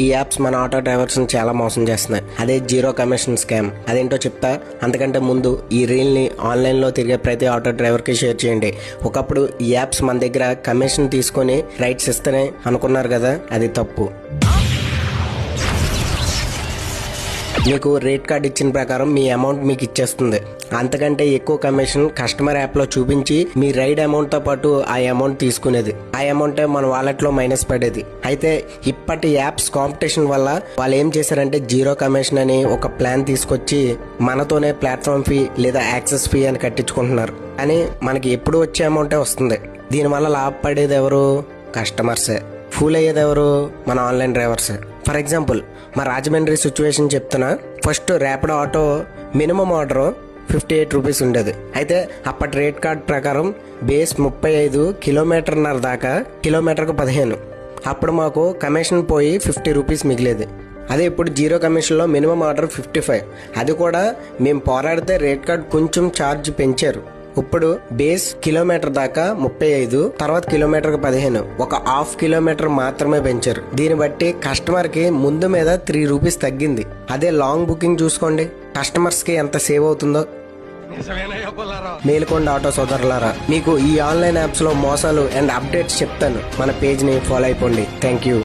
ఈ యాప్స్ మన auto drivers ని చాలా మోసం చేస్తున్నాయి. అదే జీరో కమిషన్ స్కామ్. అదేంటో చెప్తా. అంతకంటే ముందు ఈ రీల్ ని ఆన్లైన్ లో తిరిగే ప్రతి ఆటో డ్రైవర్ కి షేర్ చేయండి. ఒకప్పుడు ఈ యాప్స్ మన దగ్గర కమిషన్ తీసుకొని రైడ్స్ ఇస్తేనే అనుకున్నారు కదా, అది తప్పు. మీకు రేట్ కార్డ్ ఇచ్చిన ప్రకారం మీ అమౌంట్ మీకు ఇచ్చేస్తుంది. అంతకంటే ఎక్కువ కమిషన్ కస్టమర్ యాప్ లో చూపించి మీ రైడ్ అమౌంట్ తో పాటు ఆ అమౌంట్ తీసుకునేది. ఆ అమౌంట్ మన వాలెట్ లో మైనస్ పడేది. అయితే ఇప్పటి యాప్స్ కాంపిటీషన్ వల్ల వాళ్ళు ఏం చేశారంటే జీరో కమిషన్ అని ఒక ప్లాన్ తీసుకొచ్చి మనతోనే ప్లాట్ఫామ్ ఫీ లేదా యాక్సెస్ ఫీ అని కట్టించుకుంటున్నారు. కానీ మనకి ఎప్పుడు వచ్చే అమౌంటే వస్తుంది. దీనివల్ల లాభపడేది ఎవరు? కస్టమర్సే. ఫూల్ అయ్యేది ఎవరు? మన ఆన్లైన్ డ్రైవర్సే. ఫర్ ఎగ్జాంపుల్ మా రాజమండ్రి సిచ్యువేషన్ చెప్తున్నా. First Rapido auto minimum order 58 rupees ఉండేది. అయితే అప్పటి రేట్ కార్డ్ ప్రకారం బేస్ 35, కిలోమీటర్న్నర దాకా కిలోమీటర్కు 15. అప్పుడు మాకు కమిషన్ పోయి 50 రూపీస్ మిగిలేది. అదే ఇప్పుడు జీరో కమిషన్లో మినిమం ఆర్డర్ 55. అది కూడా మేము పోరాడితే రేట్ కార్డ్ కొంచెం ఛార్జ్ పెంచారు. ఇప్పుడు బేస్ కిలోమీటర్ దాకా 35, తర్వాత కిలోమీటర్కి 15, ఒక హాఫ్ కిలోమీటర్ మాత్రమే పెంచారు. దీన్ని బట్టి కస్టమర్ కి ముందు మీద 3 రూపీస్ తగ్గింది. అదే లాంగ్ బుకింగ్ చూసుకోండి, కస్టమర్స్ కి ఎంత సేవ్ అవుతుందో. మేల్కొండ ఆటో సోదరులారా, మీకు ఈ ఆన్లైన్ యాప్స్ లో మోసాలు అండ్ అప్డేట్స్ చెప్తాను. మన పేజ్ ని ఫాలో అయిపోండి. Thank you.